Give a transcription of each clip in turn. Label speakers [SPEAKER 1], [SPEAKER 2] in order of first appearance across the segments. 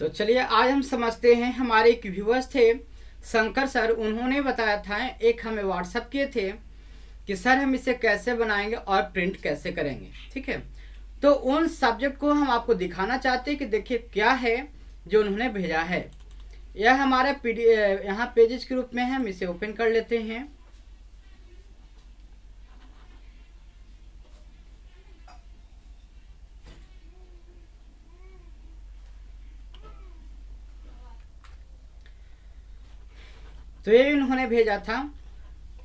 [SPEAKER 1] तो चलिए आज हम समझते हैं। हमारे एक व्यूअर्स थे शंकर सर, उन्होंने बताया था, एक हमें व्हाट्सअप किए थे कि सर हम इसे कैसे बनाएंगे और प्रिंट कैसे करेंगे। ठीक है, तो उन सब्जेक्ट को हम आपको दिखाना चाहते हैं कि देखिए क्या है जो उन्होंने भेजा है। यह हमारा यहाँ पेजेस के रूप में है। हम इसे ओपन कर लेते हैं। तो ये इन्होंने भेजा था।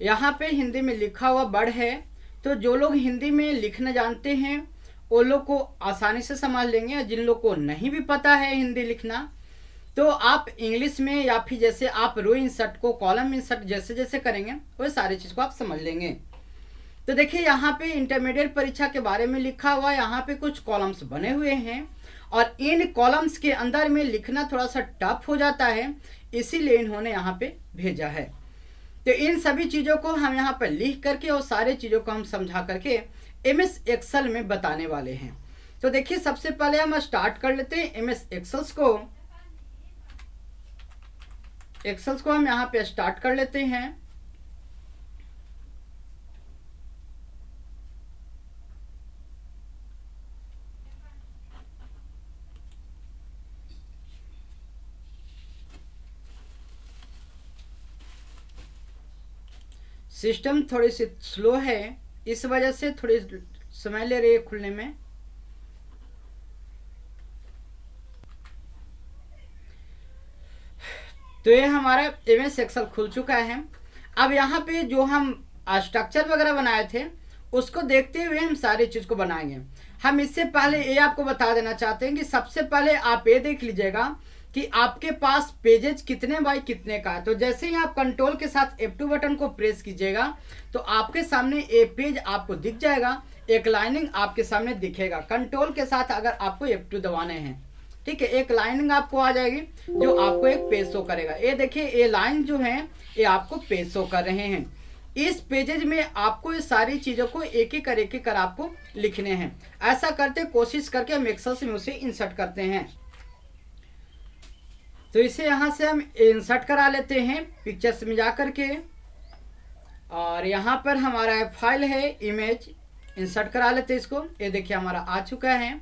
[SPEAKER 1] यहाँ पे हिंदी में लिखा हुआ वर्ड है, तो जो लोग हिंदी में लिखना जानते हैं वो लोग को आसानी से समझ लेंगे। जिन लोग को नहीं भी पता है हिंदी लिखना, तो आप इंग्लिश में या फिर जैसे आप रो इंसर्ट को कॉलम इंसर्ट जैसे जैसे करेंगे वो सारी चीज़ को आप समझ लेंगे। तो देखिए यहाँ पे इंटरमीडिएट परीक्षा के बारे में लिखा हुआ, यहाँ पे कुछ कॉलम्स बने हुए हैं और इन कॉलम्स के अंदर में लिखना थोड़ा सा टफ हो जाता है, इसीलिए इन्होंने यहाँ पे भेजा है। तो इन सभी चीज़ों को हम यहाँ पर लिख करके और सारे चीज़ों को हम समझा करके MS एक्सेल में बताने वाले हैं। तो देखिए सबसे पहले हम स्टार्ट कर लेते हैं MS एक्सेल्स को हम यहाँ पे स्टार्ट कर लेते हैं। सिस्टम थोड़ी सी स्लो है, इस वजह से थोड़ी समय ले रही है खुलने में। तो ये हमारा MS एक्सेल खुल चुका है। अब यहाँ पे जो हम स्ट्रक्चर वगैरह बनाए थे उसको देखते हुए हम सारी चीज़ को बनाएंगे। हम इससे पहले ये आपको बता देना चाहते हैं कि सबसे पहले आप ये देख लीजिएगा कि आपके पास पेजेज कितने बाई कितने का है। तो जैसे ही आप कंट्रोल के साथ F2 बटन को प्रेस कीजिएगा तो आपके सामने एक पेज आपको दिख जाएगा, एक लाइनिंग आपके सामने दिखेगा। कंट्रोल के साथ अगर आपको F2 दबाने हैं, ठीक है, एक लाइनिंग आपको आ जाएगी जो आपको एक पेज शो करेगा। ये देखिए ये लाइन जो है ये आपको पेज शो कर रहे हैं। इस पेजेज में आपको ये सारी चीज़ों को एक एक कर आपको लिखने हैं। ऐसा करते कोशिश करके हम एक्सेल में उसे इंसर्ट करते हैं। तो इसे यहाँ से हम इंसर्ट करा लेते हैं पिक्चर्स में जा करके, और यहाँ पर हमारा फाइल है इमेज, इंसर्ट करा लेते हैं इसको। ये देखिए हमारा आ चुका है।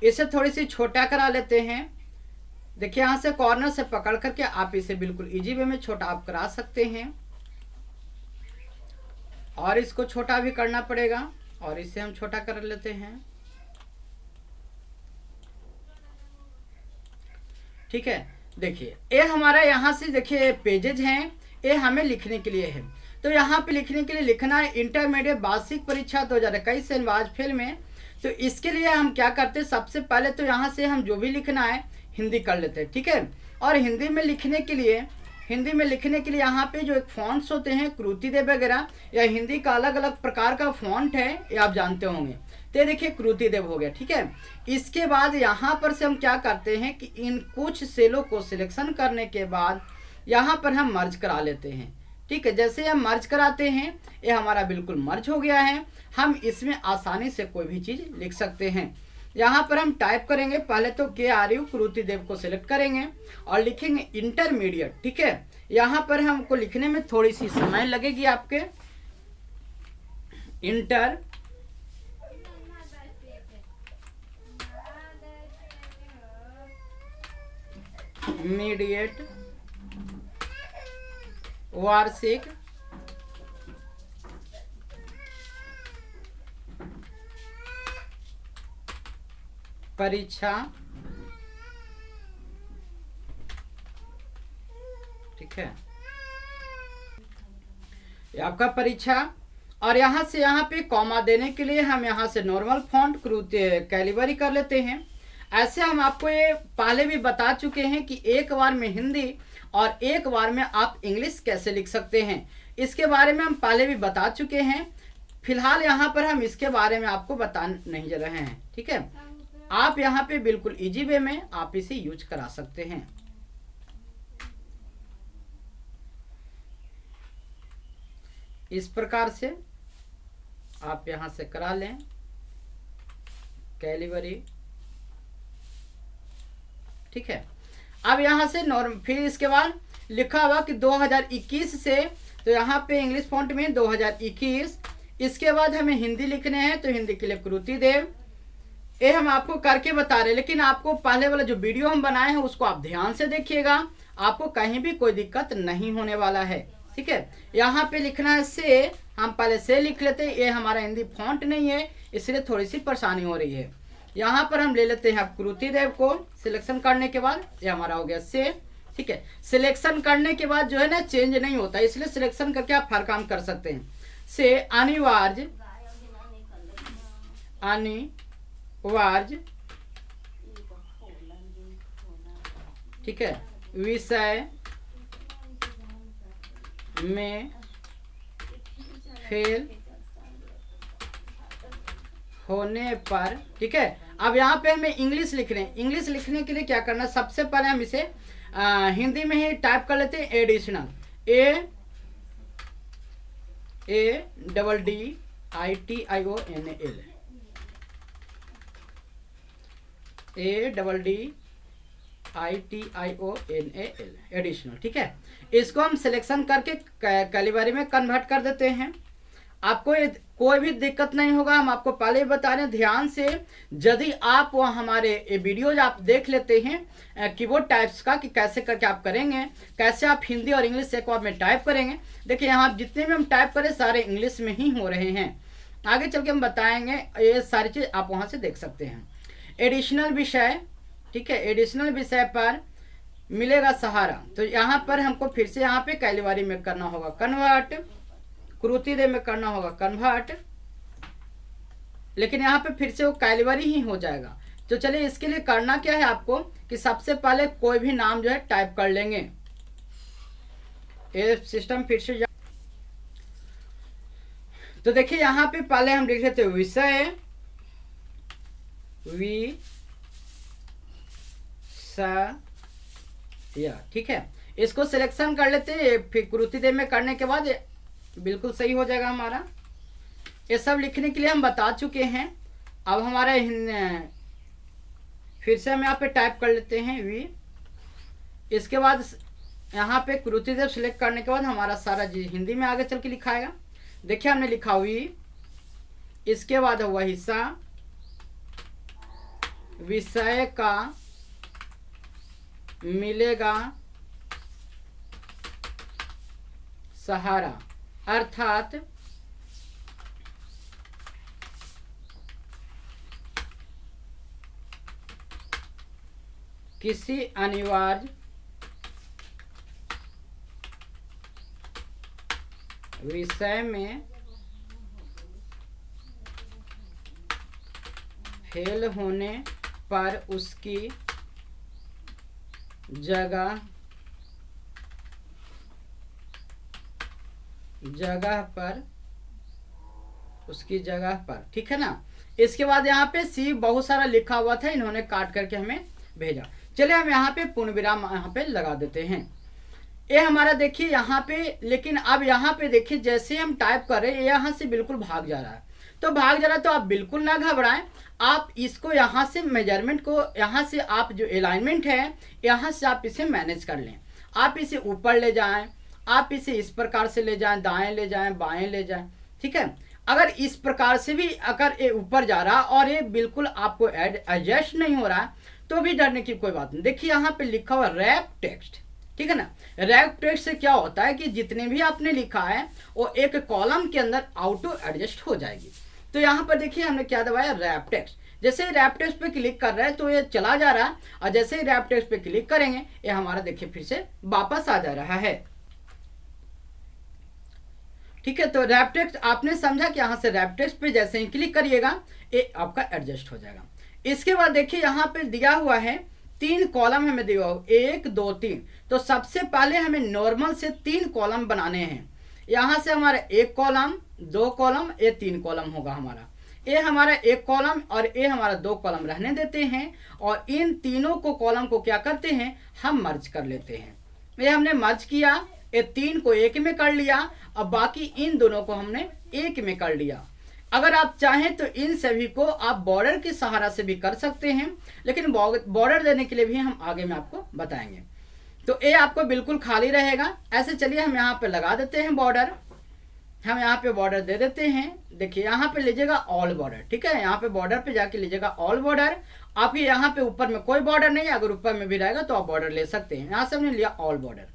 [SPEAKER 1] इसे थोड़ी सी छोटा करा लेते हैं। देखिए यहाँ से कॉर्नर से पकड़ करके आप इसे बिल्कुल इजी वे में छोटा आप करा सकते हैं, और इसको छोटा भी करना पड़ेगा, और इसे हम छोटा कर लेते हैं। ठीक है, देखिए ये हमारा यहाँ से देखिए पेजेज हैं, ये हमें लिखने के लिए है। तो यहाँ पे लिखने के लिए लिखना है इंटरमीडिएट वार्षिक परीक्षा 2021 से आज फेल में। तो इसके लिए हम क्या करते हैं, सबसे पहले तो यहाँ से हम जो भी लिखना है हिंदी कर लेते हैं। ठीक है, और हिंदी में लिखने के लिए यहाँ पे जो एक फॉन्ट्स होते हैं कृतिदेव वगैरह, या हिंदी का अलग अलग प्रकार का फॉन्ट है, ये आप जानते होंगे। तो देखिए कृतिदेव हो गया। ठीक है, इसके बाद यहाँ पर से हम क्या करते हैं कि इन कुछ सेलों को सिलेक्शन करने के बाद यहाँ पर हम मर्ज करा लेते हैं। ठीक है, जैसे हम मर्ज कराते हैं ये हमारा बिल्कुल मर्ज हो गया है। हम इसमें आसानी से कोई भी चीज़ लिख सकते हैं। यहाँ पर हम टाइप करेंगे, पहले तो KRU कृतिदेव को सिलेक्ट करेंगे और लिखेंगे इंटरमीडिएट। ठीक है, यहाँ पर हमको लिखने में थोड़ी सी समय लगेगी आपके। इंटरमीडिएट वार्षिक परीक्षा। ठीक है, ये आपका परीक्षा। और यहाँ से यहाँ पे कॉमा देने के लिए हम यहाँ से नॉर्मल फॉन्ट कैलिबरी कर लेते हैं। ऐसे हम आपको ये पहले भी बता चुके हैं कि एक बार में हिंदी और एक बार में आप इंग्लिश कैसे लिख सकते हैं, इसके बारे में हम पहले भी बता चुके हैं। फिलहाल यहाँ पर हम इसके बारे में आपको बता नहीं रहे हैं। ठीक है, आप यहाँ पे बिल्कुल इजी वे में आप इसे यूज करा सकते हैं। इस प्रकार से आप यहाँ से करा लें कैलिबरी। ठीक है, अब यहाँ से नॉर्म फिर इसके बाद लिखा हुआ कि 2021 से, तो यहाँ पे इंग्लिश फॉन्ट में 2021। इसके बाद हमें हिंदी लिखने हैं, तो हिंदी के लिए कृति देव। ये हम आपको करके बता रहे हैं, लेकिन आपको पहले वाला जो वीडियो हम बनाए हैं उसको आप ध्यान से देखिएगा, आपको कहीं भी कोई दिक्कत नहीं होने वाला है। ठीक है, यहाँ पे लिखना है से, हम पहले से लिख लेते हैं, ये हमारा हिंदी फॉन्ट नहीं है इसलिए थोड़ी सी परेशानी हो रही है। यहाँ पर हम ले लेते हैं कृति देव को, सिलेक्शन करने के बाद ये हमारा हो गया से। ठीक है, सिलेक्शन करने के बाद जो है ना चेंज नहीं होता, इसलिए सिलेक्शन करके आप हर काम कर सकते हैं। से अनिवार्य, अनिवार्य, ठीक है, विषय में फेल होने पर। ठीक है, अब यहाँ पे हमें इंग्लिश लिख रहे हैं। इंग्लिश लिखने के लिए क्या करना है, सबसे पहले हम इसे हिंदी में ही टाइप कर लेते हैं। Additional, ADDITIONAL, ADDITIONAL, additional. ठीक है, इसको हम सिलेक्शन करके कैलिबरी में कन्वर्ट कर देते हैं। आपको कोई भी दिक्कत नहीं होगा, हम आपको पहले ही बता रहे हैं ध्यान से। यदि आप वो हमारे वीडियोज आप देख लेते हैं कीबोर्ड टाइप्स का कि कैसे करके आप करेंगे, कैसे आप हिंदी और इंग्लिश एक बार में टाइप करेंगे। देखिए यहाँ जितने भी हम टाइप करें सारे इंग्लिश में ही हो रहे हैं, आगे चल के हम बताएंगे, ये सारी चीज़ आप वहाँ से देख सकते हैं। एडिशनल विषय, ठीक है, एडिशनल विषय पर मिलेगा सहारा, तो यहाँ पर हमको फिर से यहाँ पे कैलिबरी में करना होगा कन्वर्ट, कृति देव में करना होगा कन्वर्ट, लेकिन यहाँ पे फिर से वो कैलिबरी ही हो जाएगा। तो चलिए इसके लिए करना क्या है आपको कि सबसे पहले कोई भी नाम जो है टाइप कर लेंगे। ये सिस्टम फिर से तो देखिए यहाँ पे पहले हम लिख लेते हैं विषय, ठीक है, इसको सिलेक्शन कर लेते हैं। फिर कृति देव में करने के बाद बिल्कुल सही हो जाएगा हमारा। ये सब लिखने के लिए हम बता चुके हैं। अब हमारा फिर से हम यहाँ पे टाइप कर लेते हैं वी। इसके बाद यहाँ पे कृति देव सिलेक्ट करने के बाद हमारा सारा चीज हिंदी में आगे चल के लिखाएगा। देखिए हमने लिखा वी, इसके बाद हुआ हिस्सा, विषय का मिलेगा सहारा, अर्थात किसी अनिवार्य विषय में फेल होने पर उसकी जगह पर, ठीक है ना। इसके बाद यहाँ पे सी बहुत सारा लिखा हुआ था, इन्होंने काट करके हमें भेजा। चलिए हम यहाँ पे पूर्ण विराम यहाँ पे लगा देते हैं। ये हमारा देखिए यहाँ पे, लेकिन अब यहाँ पे देखिए जैसे हम टाइप कर रहे हैं यहाँ से बिल्कुल भाग जा रहा है। तो भाग जा रहा है तो आप बिल्कुल ना घबराएं, आप इसको यहाँ से मेजरमेंट को, यहाँ से आप जो अलाइनमेंट है यहाँ से आप इसे मैनेज कर लें। आप इसे ऊपर ले जाएं, आप इसे इस प्रकार से ले जाएं, दाएं ले जाएं, बाएं ले जाएं, ठीक है। अगर इस प्रकार से भी अगर ये ऊपर जा रहा और ये बिल्कुल आपको एडजस्ट नहीं हो रहा तो भी डरने की कोई बात नहीं। देखिए यहाँ पे लिखा हुआ रैप टेक्स्ट, ठीक है ना। रैप टेक्स्ट से क्या होता है कि जितने भी आपने लिखा है वो एक कॉलम के अंदर ऑटो एडजस्ट हो जाएगी। तो यहाँ पर देखिए हमने क्या दबाया, रैप टेक्स्ट। जैसे ही रैप टेक्स्ट पे क्लिक कर रहे हैं तो ये चला जा रहा है, और जैसे ही रैप टेक्स्ट पे क्लिक करेंगे ये हमारा देखिए फिर से वापस आ जा रहा है। ठीक है, तो रैप टेक्स्ट आपने समझा कि यहाँ से रैप टेक्स्ट पे जैसे ही क्लिक करिएगा ये आपका एडजस्ट हो जाएगा। इसके बाद देखिए यहाँ पे दिया हुआ है 3 कॉलम हमें दिया हुआ, 1 2 3। तो सबसे पहले हमें नॉर्मल से 3 कॉलम बनाने हैं। यहाँ से हमारा 1 कॉलम, 2 कॉलम, ये 3 कॉलम होगा हमारा। ये हमारा 1 कॉलम और ये हमारा 2 कॉलम रहने देते हैं, और इन तीनों को कॉलम को क्या करते हैं, हम मर्ज कर लेते हैं। ये हमने मर्ज किया, ये 3 को 1 में कर लिया, और बाकी इन दोनों को हमने 1 में कर लिया। अगर आप चाहें तो इन सभी को आप बॉर्डर की सहारा से भी कर सकते हैं, लेकिन बॉर्डर देने के लिए भी हम आगे में आपको बताएंगे। तो ये आपको बिल्कुल खाली रहेगा। ऐसे चलिए हम यहाँ पे लगा देते हैं बॉर्डर। हम यहाँ पे बॉर्डर दे देते हैं। देखिए यहाँ पे लीजिएगा ऑल बॉर्डर, ठीक है। यहाँ पे बॉर्डर पे जाके लीजिएगा ऑल बॉर्डर। आपके यहाँ पे ऊपर में कोई बॉर्डर नहीं है, अगर ऊपर में भी रहेगा तो आप बॉर्डर ले सकते हैं। यहाँ से हमने लिया ऑल बॉर्डर,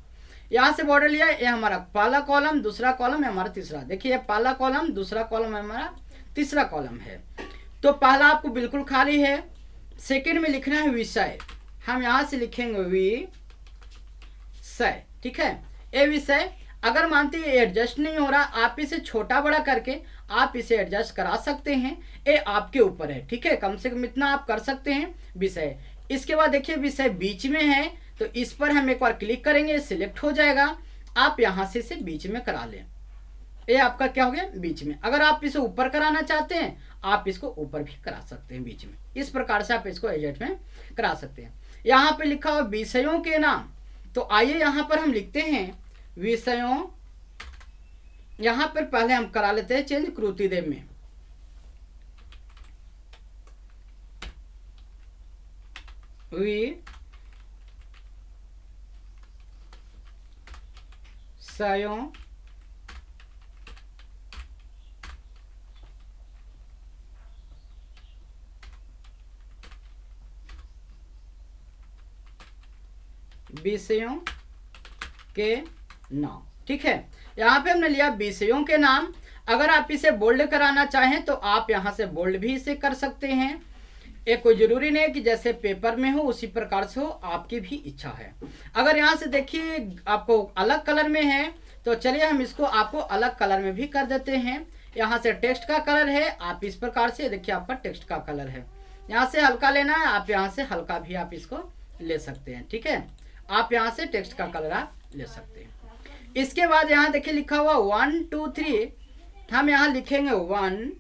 [SPEAKER 1] यहाँ से बॉर्डर लिया। ये हमारा पहला कॉलम, दूसरा कॉलम है हमारा तीसरा। देखिए पहला कॉलम, दूसरा कॉलम है हमारा, तीसरा कॉलम है। तो पहला आपको बिल्कुल खाली है। सेकंड में लिखना है विषय। हम यहाँ से लिखेंगे विषय, ठीक है। ये विषय अगर मानते हैं एडजस्ट नहीं हो रहा, आप इसे छोटा बड़ा करके आप इसे एडजस्ट करा सकते हैं। ये आपके ऊपर है, ठीक है। कम से कम इतना आप कर सकते हैं विषय। इसके बाद देखिए विषय बीच में है, तो इस पर हम एक बार क्लिक करेंगे, सिलेक्ट हो जाएगा। आप यहाँ से इसे बीच में करा लें। ये आपका क्या हो गया, बीच में। अगर आप इसे ऊपर कराना चाहते हैं, आप इसको ऊपर भी करा सकते हैं बीच में। इस प्रकार से आप इसको एडजस्ट में करा सकते हैं। यहाँ पे लिखा हुआ विषयों के नाम, तो आइए यहाँ पर हम लिखते हैं विषयों। यहाँ पर पहले हम करा लेते हैं चेंज कृतिदेव में। विषयों विषयों के नाम, ठीक है। यहाँ पे हमने लिया विषयों के नाम। अगर आप इसे बोल्ड कराना चाहें तो आप यहाँ से बोल्ड भी इसे कर सकते हैं। एक कोई जरूरी नहीं है कि जैसे पेपर में हो उसी प्रकार से हो, आपकी भी इच्छा है। अगर यहाँ से देखिए आपको अलग कलर में है, तो चलिए हम इसको आपको अलग कलर में भी कर देते हैं। यहाँ से टेक्स्ट का कलर है, आप इस प्रकार से देखिए आपका टेक्स्ट का कलर है। यहाँ से हल्का लेना है, आप यहाँ से हल्का भी आप इसको ले सकते हैं, ठीक है। आप यहाँ से टेक्स्ट का कलर आप ले सकते हैं। इसके बाद यहाँ देखिए लिखा हुआ 1 2 3, हम यहाँ लिखेंगे 1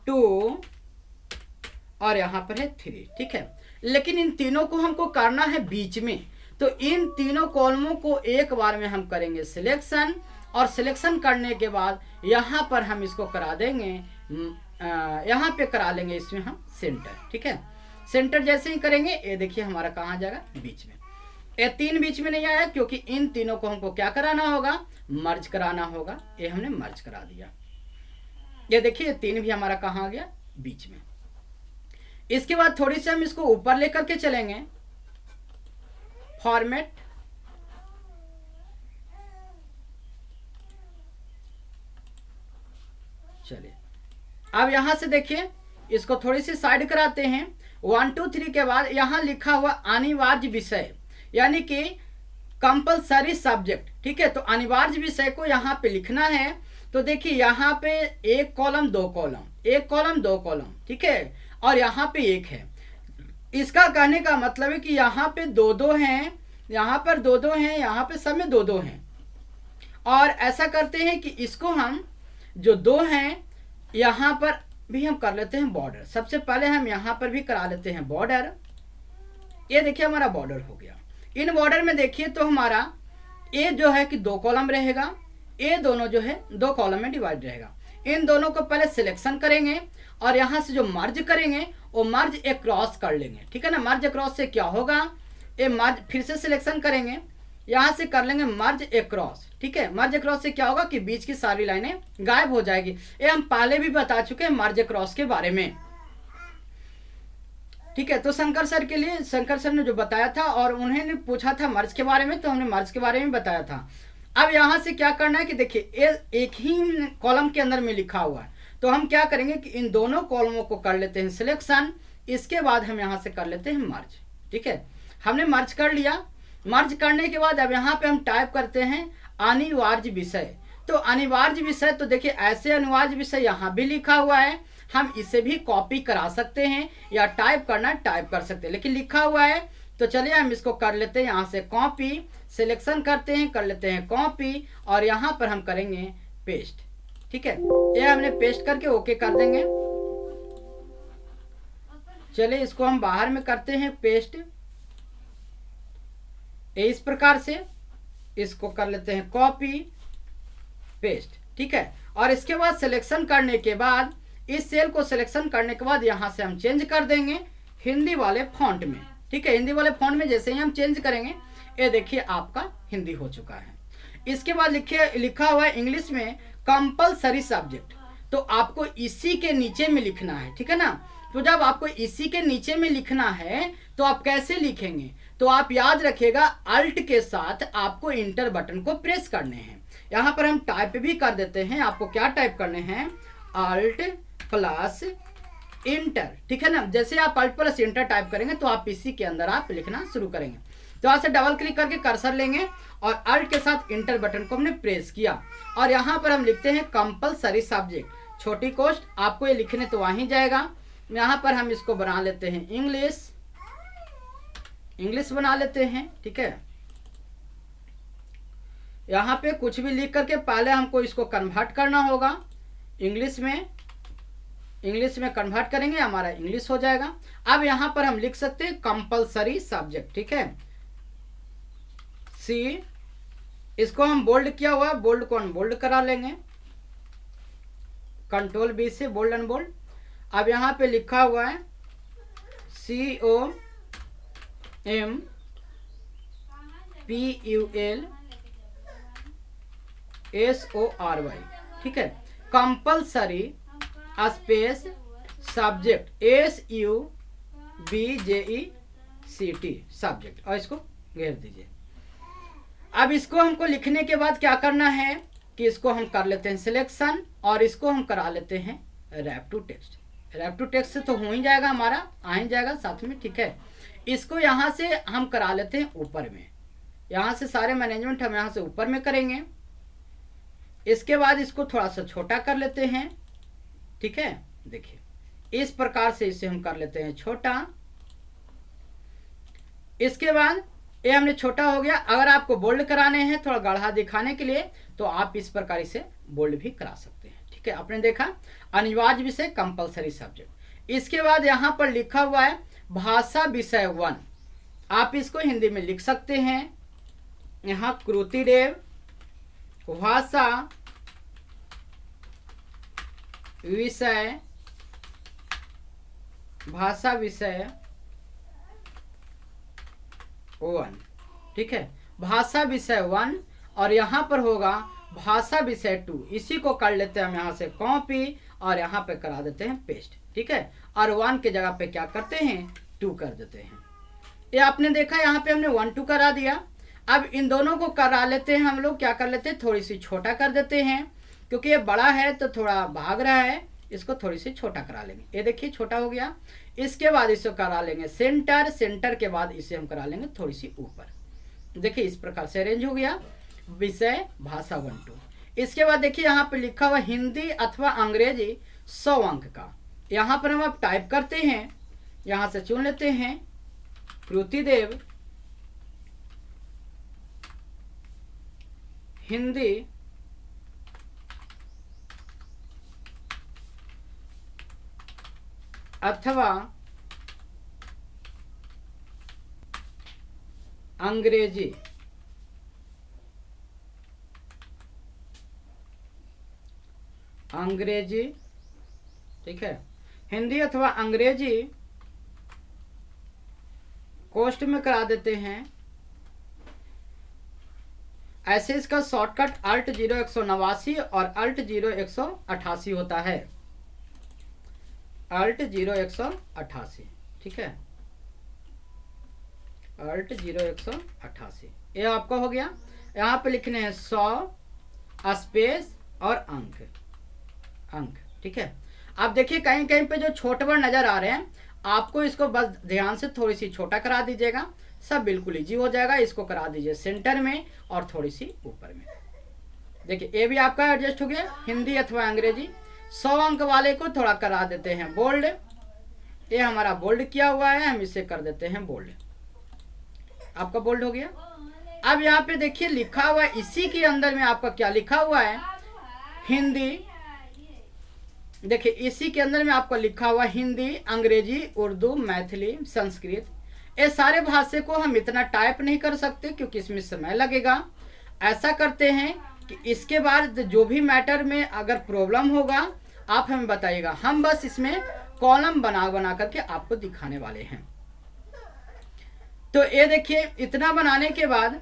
[SPEAKER 1] 2 और यहाँ पर है 3, ठीक है। लेकिन इन तीनों को हमको करना है बीच में, तो इन तीनों कॉलमों को एक बार में हम करेंगे सिलेक्शन, और सिलेक्शन करने के बाद यहाँ पर हम इसको करा देंगे, यहाँ पे करा लेंगे इसमें हम सेंटर, ठीक है। सेंटर जैसे ही करेंगे, ये देखिए हमारा कहाँ जाएगा, बीच में। ये 3 बीच में नहीं आया क्योंकि इन तीनों को हमको क्या कराना होगा, मर्ज कराना होगा। ये हमने मर्ज करा दिया। ये देखिए 3 भी हमारा कहाँ आ गया, बीच में। इसके बाद थोड़ी सी हम इसको ऊपर लेकर के चलेंगे, फॉर्मेट, चलिए अब यहां से देखिए इसको थोड़ी सी साइड कराते हैं। 1 2 3 के बाद यहाँ लिखा हुआ अनिवार्य विषय, यानी कि कंपलसरी सब्जेक्ट, ठीक है। तो अनिवार्य विषय को यहाँ पे लिखना है। तो देखिए यहाँ पे 1 कॉलम 2 कॉलम, 1 कॉलम 2 कॉलम, ठीक है। और यहाँ पे 1 है। इसका कहने का मतलब है कि यहाँ पे 2-2 हैं, यहाँ पर 2-2 हैं, यहाँ पे सब में 2-2 हैं। और ऐसा करते हैं कि इसको हम जो 2 हैं यहाँ पर भी हम कर लेते हैं बॉर्डर। सबसे पहले हम यहाँ पर भी करा लेते हैं बॉर्डर। ये देखिए हमारा बॉर्डर हो गया। इन बॉर्डर में देखिए तो हमारा ये जो है कि 2 कॉलम रहेगा, ये दोनों जो है 2 कॉलम में डिवाइड रहेगा। इन दोनों को पहले सिलेक्शन करेंगे और यहाँ से जो मर्ज करेंगे वो मर्ज एक क्रॉस कर लेंगे, ठीक है ना। मर्ज क्रॉस से क्या होगा, ये मर्ज फिर से सिलेक्शन करेंगे, यहाँ से कर लेंगे मर्ज एक क्रॉस, ठीक है। मर्ज क्रॉस से क्या होगा कि बीच की सारी लाइनें गायब हो जाएगी। ये हम पहले भी बता चुके हैं मर्ज क्रॉस के बारे में, ठीक है। तो शंकर सर के लिए, शंकर सर ने जो बताया था और उन्होंने पूछा था मर्ज के बारे में, तो हमने मर्ज के बारे में बताया था। अब यहाँ से क्या करना है कि देखिए एक ही कॉलम के अंदर में लिखा हुआ है, तो हम क्या करेंगे कि इन दोनों कॉलमों को कर लेते हैं सिलेक्शन। इसके बाद हम यहाँ से कर लेते हैं मर्ज, ठीक है। हमने मर्ज कर लिया। मर्ज करने के बाद अब यहाँ पे हम टाइप करते हैं अनिवार्य विषय। तो अनिवार्य विषय, तो देखिए ऐसे अनिवार्य विषय यहाँ भी लिखा हुआ है, हम इसे भी कॉपी करा सकते हैं या टाइप करना टाइप कर सकते हैं, लेकिन लिखा हुआ है। तो चलिए हम इसको कर लेते हैं यहाँ से कॉपी, सिलेक्शन करते हैं, कर लेते हैं कॉपी और यहाँ पर हम करेंगे पेस्ट, ठीक है। ये हमने पेस्ट करके ओके कर देंगे। चलिए इसको हम बाहर में करते हैं पेस्ट। इस प्रकार से इसको कर लेते हैं कॉपी पेस्ट, ठीक है। और इसके बाद सिलेक्शन करने के बाद इस सेल को सिलेक्शन करने के बाद यहाँ से हम चेंज कर देंगे हिंदी वाले फॉन्ट में। ठीक है, हिंदी वाले फॉन्ट में जैसे ही हम चेंज करेंगे ये देखिए आपका हिंदी हो चुका है। इसके बाद लिखा हुआ है इंग्लिश में कंपलसरी सब्जेक्ट, तो आपको इसी के नीचे में लिखना है। ठीक है ना, तो जब आपको इसी के नीचे में लिखना है तो आप कैसे लिखेंगे, तो आप याद रखिएगा अल्ट के साथ आपको इंटर बटन को प्रेस करने हैं। यहाँ पर हम टाइप भी कर देते हैं, आपको क्या टाइप करने हैं, अल्ट प्लस इंटर। ठीक है ना, जैसे आप अल्ट प्लस इंटर टाइप करेंगे तो आप इसी के अंदर आप लिखना शुरू करेंगे। तो यहाँ से डबल क्लिक करके कर्सर लेंगे और अल्ट के साथ इंटर बटन को हमने प्रेस किया और यहाँ पर हम लिखते हैं कंपलसरी सब्जेक्ट छोटी कोस्ट। आपको ये लिखने तो वहीं जाएगा। यहाँ पर हम इसको बना लेते हैं इंग्लिश बना लेते हैं। ठीक है, यहाँ पे कुछ भी लिख करके पहले हमको इसको कन्वर्ट करना होगा इंग्लिश में कन्वर्ट करेंगे, हमारा इंग्लिश हो जाएगा। अब यहाँ पर हम लिख सकते हैं कंपलसरी सब्जेक्ट। ठीक है, सी, इसको हम बोल्ड किया हुआ है, बोल्ड को अनबोल्ड करा लेंगे, कंट्रोल बी से बोल्ड अनबोल्ड। अब यहाँ पे लिखा हुआ है COMPULSORY। ठीक है, compulsory space subject SUBJECT subject, और इसको घेर दीजिए। अब इसको हमको लिखने के बाद क्या करना है कि इसको हम कर लेते हैं सिलेक्शन और इसको हम करा लेते हैं wrap to text. Wrap to text से तो हो ही जाएगा, हमारा आ ही जाएगा साथ में। ठीक है, इसको यहाँ से हम करा लेते हैं ऊपर में, यहाँ से सारे मैनेजमेंट हम यहाँ से ऊपर में करेंगे। इसके बाद इसको थोड़ा सा छोटा कर लेते हैं। ठीक है, देखिए इस प्रकार से इसे हम कर लेते हैं छोटा। इसके बाद ये हमने छोटा हो गया। अगर आपको बोल्ड कराने हैं थोड़ा गाढ़ा दिखाने के लिए तो आप इस प्रकार इसे बोल्ड भी करा सकते हैं। ठीक है, आपने देखा अनिवार्य विषय कंपलसरी सब्जेक्ट। इसके बाद यहाँ पर लिखा हुआ है भाषा विषय 1, आप इसको हिंदी में लिख सकते हैं। यहाँ कृतिदेव भाषा विषय 1। ठीक है, भाषा विषय 1 और यहाँ पर होगा भाषा विषय 2। इसी को कर लेते हैं हम यहाँ से कॉपी और यहाँ पे करा देते हैं पेस्ट। ठीक है, और 1 के जगह पे क्या करते हैं 2 कर देते हैं। ये आपने देखा यहाँ पे हमने 1 2 करा दिया। अब इन दोनों को करा लेते हैं हम लोग, क्या कर लेते हैं थोड़ी सी छोटा कर देते हैं, क्योंकि ये बड़ा है तो थोड़ा भाग रहा है, इसको थोड़ी सी छोटा करा लेंगे। ये देखिए छोटा हो गया। इसके बाद इसे करा लेंगे सेंटर के बाद इसे हम करा लेंगे थोड़ी सी ऊपर। देखिए इस प्रकार से अरेंज हो गया विषय भाषा 1 2। इसके बाद देखिए यहाँ पे लिखा हुआ हिंदी अथवा अंग्रेजी 100 अंक का। यहाँ पर हम अब टाइप करते हैं, यहाँ से चुन लेते हैं कृतिदेव हिंदी अथवा अंग्रेजी। ठीक है, हिंदी अथवा अंग्रेजी कोष्ट में करा देते हैं। ऐसे इसका शॉर्टकट Alt 0 189 और Alt 0 188 होता है। Alt 0 188। ठीक है, Alt 0 188 ये आपका हो गया। यहाँ पे लिखने हैं 100 स्पेस और अंक। ठीक है, आप देखिए कहीं कहीं पे जो छोटे बड़ नजर आ रहे हैं, आपको इसको बस ध्यान से थोड़ी सी छोटा करा दीजिएगा, सब बिल्कुल इजी हो जाएगा। इसको करा दीजिए सेंटर में और थोड़ी सी ऊपर में। देखिए ये भी आपका एडजस्ट हो गया। हिंदी अथवा अंग्रेजी 100 अंक वाले को थोड़ा करा देते हैं बोल्ड। ये हमारा बोल्ड किया हुआ है, हम इसे कर देते हैं बोल्ड। आपका बोल्ड हो गया। अब यहाँ पे देखिए लिखा हुआ है, इसी के अंदर में आपका क्या लिखा हुआ है हिंदी। देखिए इसी के अंदर में आपका लिखा हुआ हिंदी, अंग्रेजी, उर्दू, मैथिली, संस्कृत। ये सारे भाषा को हम इतना टाइप नहीं कर सकते क्योंकि इसमें समय लगेगा। ऐसा करते हैं कि इसके बाद जो भी मैटर में अगर प्रॉब्लम होगा आप हमें बताइएगा। हम बस इसमें कॉलम बना बना करके आपको दिखाने वाले हैं। तो ये देखिए, इतना बनाने के बाद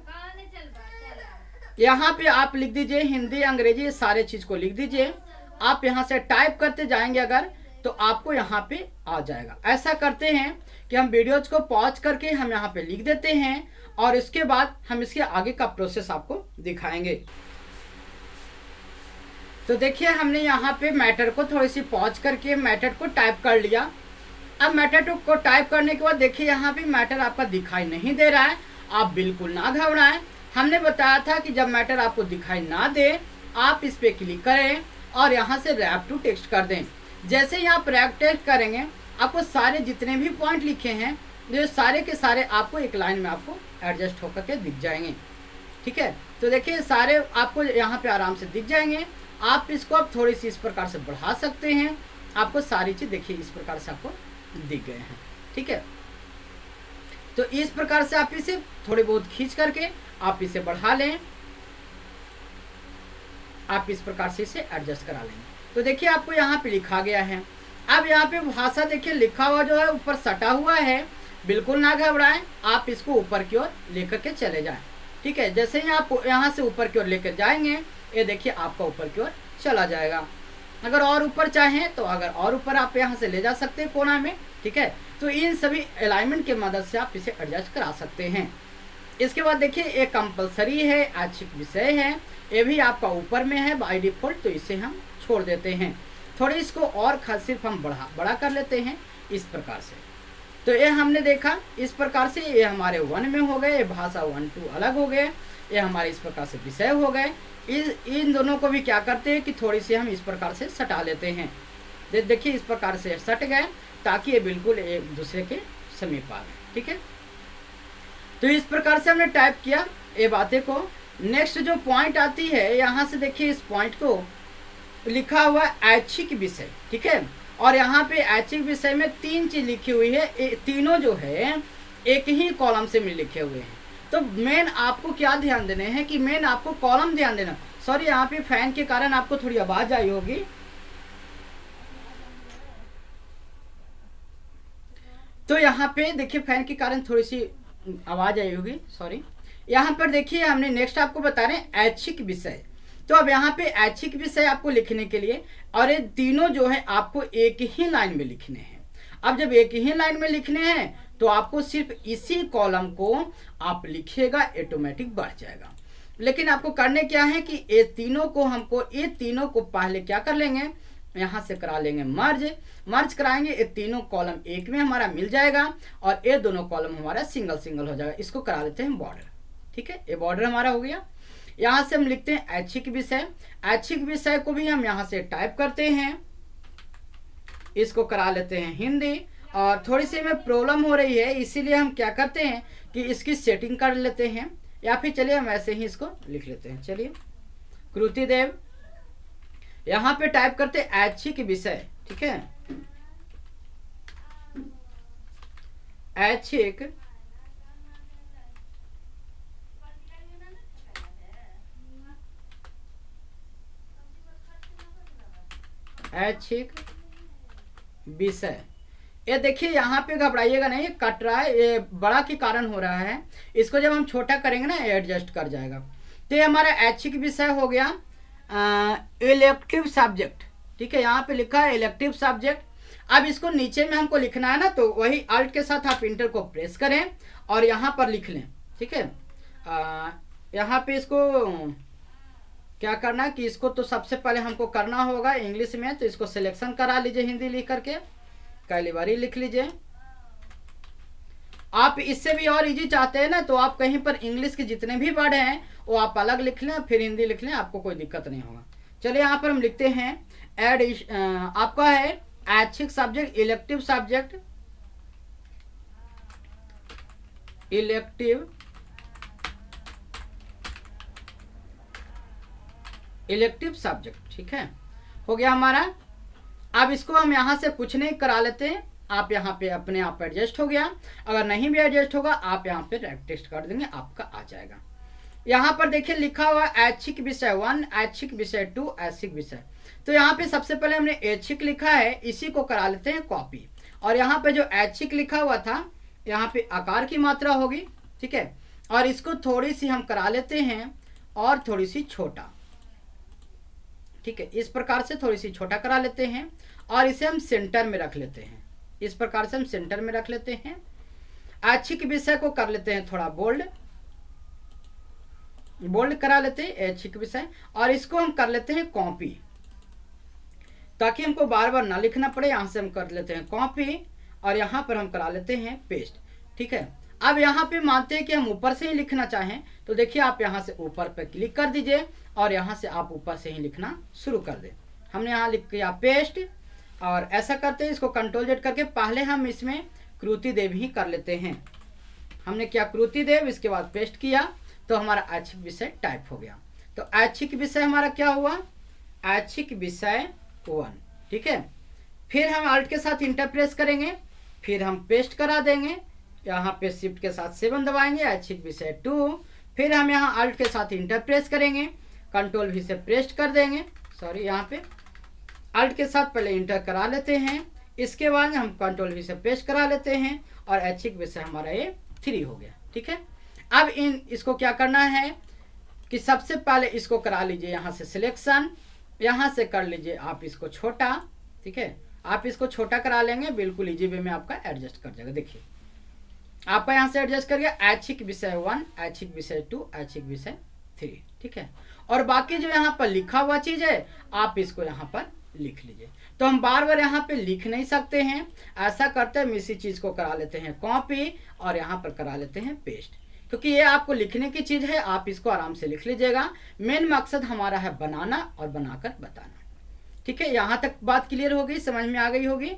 [SPEAKER 1] यहाँ पे आप लिख दीजिए हिंदी अंग्रेजी सारे चीज को लिख दीजिए। आप यहाँ से टाइप करते जाएंगे अगर, तो आपको यहाँ पे आ जाएगा। ऐसा करते हैं कि हम वीडियोज को पॉज करके हम यहाँ पे लिख देते हैं और इसके बाद हम इसके आगे का प्रोसेस आपको दिखाएंगे। तो देखिए, हमने यहाँ पे मैटर को थोड़ी सी पॉज करके मैटर को टाइप कर लिया। अब मैटर को टाइप करने के बाद देखिए यहाँ पे मैटर आपका दिखाई नहीं दे रहा है। आप बिल्कुल ना घबराएं। हमने बताया था कि जब मैटर आपको दिखाई ना दे आप इस पे क्लिक करें और यहाँ से रैप टू टेक्स्ट कर दें। जैसे ही आप रैप टेक्स्ट करेंगे आपको सारे जितने भी पॉइंट लिखे हैं जो सारे के सारे आपको एक लाइन में आपको एडजस्ट होकर के दिख जाएंगे। ठीक है, तो देखिए सारे आपको यहाँ पे आराम से दिख जाएंगे। आप इसको अब थोड़ी सी इस प्रकार से बढ़ा सकते हैं। आपको सारी चीज देखिए इस प्रकार से आपको दिख गए हैं। ठीक है, तो इस प्रकार से आप इसे थोड़ी बहुत खींच करके आप इसे बढ़ा लें। आप इस प्रकार से इसे एडजस्ट करा लेंगे। तो देखिए आपको यहाँ पे लिखा गया है। अब यहाँ पे भाषा देखिए लिखा हुआ जो है ऊपर सटा हुआ है। बिल्कुल ना घबराएं, आप इसको ऊपर की ओर लेकर के चले जाएं। ठीक है, जैसे ही आप यहाँ से ऊपर की ओर लेकर जाएंगे ये देखिए आपका ऊपर की ओर चला जाएगा। अगर और ऊपर चाहें तो अगर और ऊपर आप यहाँ से ले जा सकते हैं कोना में। ठीक है, तो इन सभी अलाइनमेंट के मदद से आप इसे एडजस्ट करा सकते हैं। इसके बाद देखिए ये कंपलसरी है, ऐच्छिक विषय है, ये भी आपका ऊपर में है बाय डिफॉल्ट, तो इसे हम छोड़ देते हैं। थोड़ी इसको और सिर्फ हम बड़ा कर लेते हैं इस प्रकार से। तो ये हमने देखा इस प्रकार से, ये हमारे 1 में हो गए, ये भाषा 1 2 अलग हो गए, ये हमारे इस प्रकार से विषय हो गए। इन दोनों को भी क्या करते हैं कि थोड़ी सी हम इस प्रकार से सटा लेते हैं। देखिए इस प्रकार से सट गए ताकि ये बिल्कुल एक दूसरे के समीप आ गए। ठीक है, तो इस प्रकार से हमने टाइप किया ये बातें को। नेक्स्ट जो पॉइंट आती है यहाँ से देखिए इस पॉइंट को लिखा हुआ ऐच्छिक विषय। ठीक है, और यहाँ पे ऐच्छिक विषय में 3 चीज लिखी हुई है। तीनों जो है एक ही कॉलम से में लिखे हुए हैं। तो मेन आपको क्या ध्यान देने हैं कि मेन आपको कॉलम ध्यान देना। सॉरी, यहाँ पे फैन के कारण आपको थोड़ी आवाज आई होगी। तो यहाँ पे देखिए फैन के कारण थोड़ी सी आवाज आई होगी, सॉरी। यहाँ पर देखिए हमने नेक्स्ट आपको बता रहे हैं ऐच्छिक विषय। तो अब यहाँ पे ऐच्छिक विषय आपको लिखने के लिए, और ये तीनों जो है आपको एक ही लाइन में लिखने हैं। अब जब एक ही लाइन में लिखने हैं तो आपको सिर्फ इसी कॉलम को आप लिखिएगा, ऑटोमेटिक बढ़ जाएगा। लेकिन आपको करने क्या है कि ये तीनों को पहले क्या कर लेंगे, यहाँ से करा लेंगे मर्ज कराएंगे। ये तीनों कॉलम एक में हमारा मिल जाएगा और ये दोनों कॉलम हमारा सिंगल हो जाएगा। इसको करा लेते हैं बॉर्डर। ठीक है, ये बॉर्डर हमारा हो गया। यहाँ से हम लिखते हैं ऐच्छिक विषय। ऐच्छिक विषय को भी हम यहाँ से टाइप करते हैं, इसको करा लेते हैं हिंदी। और थोड़ी सी में प्रॉब्लम हो रही है इसीलिए हम क्या करते हैं कि इसकी सेटिंग कर लेते हैं, या फिर चलिए हम ऐसे ही इसको लिख लेते हैं। चलिए कृतिदेव, यहाँ पे टाइप करते हैं ऐच्छिक विषय। ठीक है, ऐच्छिक विषय। ये देखिए यहाँ पे घबराइएगा नहीं, कट रहा है, ये बड़ा के कारण हो रहा है। इसको जब हम छोटा करेंगे ना एडजस्ट कर जाएगा। तो ये हमारा ऐच्छिक विषय हो गया इलेक्टिव सब्जेक्ट। ठीक है, यहाँ पे लिखा है इलेक्टिव सब्जेक्ट। अब इसको नीचे में हमको लिखना है ना, तो वही अल्ट के साथ आप इंटर को प्रेस करें और यहाँ पर लिख लें। ठीक है, यहाँ पे इसको क्या करना है कि इसको तो सबसे पहले हमको करना होगा इंग्लिश में, तो इसको सिलेक्शन करा लीजिए हिंदी लिख करके, पहली बारी लिख लीजिए। आप इससे भी और इजी चाहते हैं ना, तो आप कहीं पर इंग्लिश के जितने भी वर्ड हैं वो आप अलग लिख लें, फिर हिंदी लिख लें, आपको कोई दिक्कत नहीं होगा। चलिए यहाँ पर हम लिखते हैं आपका है ऐच्छिक subject, elective subject, elective subject. ठीक है, हो गया हमारा। अब इसको हम यहाँ से कुछ नहीं करा लेते हैं, आप यहाँ पे अपने आप एडजस्ट हो गया। अगर नहीं भी एडजस्ट होगा आप यहाँ पे टेक्स्ट कर देंगे, आपका आ जाएगा। यहाँ पर देखिए लिखा हुआ ऐच्छिक विषय 1, ऐच्छिक विषय 2, ऐच्छिक विषय। तो यहाँ पे सबसे पहले हमने ऐच्छिक लिखा है, इसी को करा लेते हैं कॉपी। और यहाँ पे जो ऐच्छिक लिखा हुआ था, यहाँ पे आकार की मात्रा होगी, ठीक है। और इसको थोड़ी सी हम करा लेते हैं और थोड़ी सी छोटा, ठीक है। इस प्रकार से थोड़ी सी छोटा करा लेते हैं और इसे हम सेंटर में रख लेते हैं। इस प्रकार से हम सेंटर में रख लेते हैं। ऐच्छिक विषय को कर लेते हैं थोड़ा बोल्ड, बोल्ड करा लेते हैं ऐच्छिक विषय। और इसको हम कर लेते हैं कॉपी, ताकि हमको बार बार ना लिखना पड़े। यहां से हम कर लेते हैं कॉपी और यहां पर हम करा लेते हैं पेस्ट, ठीक है। अब यहाँ पे मानते हैं कि हम ऊपर से ही लिखना चाहें, तो देखिए आप यहाँ से ऊपर पे क्लिक कर दीजिए और यहाँ से आप ऊपर से ही लिखना शुरू कर दें। हमने यहाँ लिख किया पेस्ट, और ऐसा करते हैं, इसको कंट्रोल जेड करके पहले हम इसमें कृति देव ही कर लेते हैं। हमने क्या कृति देव, इसके बाद पेस्ट किया, तो हमारा ऐच्छिक विषय टाइप हो गया। तो ऐच्छिक विषय हमारा क्या हुआ, ऐच्छिक विषय 1, ठीक है। फिर हम अल्ट के साथ इंटर प्रेस करेंगे, फिर हम पेस्ट करा देंगे। यहाँ पे शिफ्ट के साथ 7 दबाएंगे, ऐच्छिक विषय 2। फिर हम यहाँ अल्ट के साथ इंटर प्रेस करेंगे, कंट्रोल भी से पेस्ट कर देंगे। सॉरी, यहाँ पे अल्ट के साथ पहले इंटर करा लेते हैं, इसके बाद हम कंट्रोल भी से पेस्ट करा लेते हैं और ऐच्छिक विषय हमारा ये 3 हो गया, ठीक है। अब इसको क्या करना है कि सबसे पहले इसको करा लीजिए यहाँ से सिलेक्शन, यहाँ से कर लीजिए आप इसको छोटा, ठीक है। आप इसको छोटा करा लेंगे, बिल्कुल इजी वे में आपका एडजस्ट कर जाएगा। देखिए आपका यहाँ से एडजस्ट कर गया, ऐच्छिक विषय 1, ऐच्छिक विषय 2, ऐच्छिक विषय 3, ठीक है। और बाकी जो यहाँ पर लिखा हुआ चीज है, आप इसको यहाँ पर लिख लीजिए। तो हम बार बार यहाँ पे लिख नहीं सकते हैं, ऐसा करते हैं इसी चीज को करा लेते हैं कॉपी और यहाँ पर करा लेते हैं पेस्ट, क्योंकि ये आपको लिखने की चीज है, आप इसको आराम से लिख लीजिएगा। मेन मकसद हमारा है बनाना और बनाकर बताना, ठीक है। यहाँ तक बात क्लियर हो गई, समझ में आ गई होगी।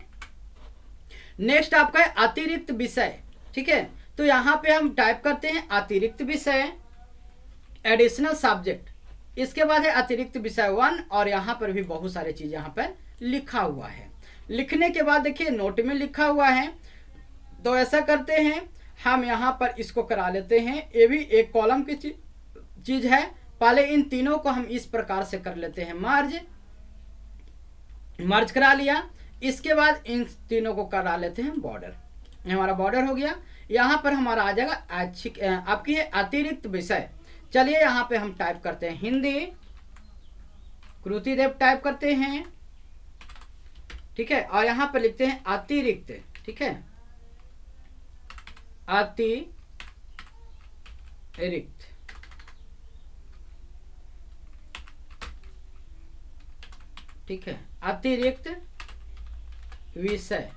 [SPEAKER 1] नेक्स्ट आपका है अतिरिक्त विषय, ठीक है। तो यहाँ पे हम टाइप करते हैं अतिरिक्त विषय, एडिशनल सब्जेक्ट। इसके बाद है अतिरिक्त विषय 1 और यहाँ पर भी बहुत सारे चीज यहाँ पर लिखा हुआ है। लिखने के बाद देखिए नोट में लिखा हुआ है, तो ऐसा करते हैं हम यहाँ पर इसको करा लेते हैं। ये भी एक कॉलम की चीज है। पहले इन तीनों को हम इस प्रकार से कर लेते हैं मर्ज करा लिया। इसके बाद इन तीनों को करा लेते हैं बॉर्डर, हमारा बॉर्डर हो गया। यहाँ पर हमारा आ जाएगा ऐच्छिक आपकी है अतिरिक्त विषय। चलिए यहाँ पे हम टाइप करते हैं हिंदी, कृति देव टाइप करते हैं, ठीक है। और यहाँ पर लिखते हैं अतिरिक्त, ठीक है, अतिरिक्त, ठीक है, अतिरिक्त विषय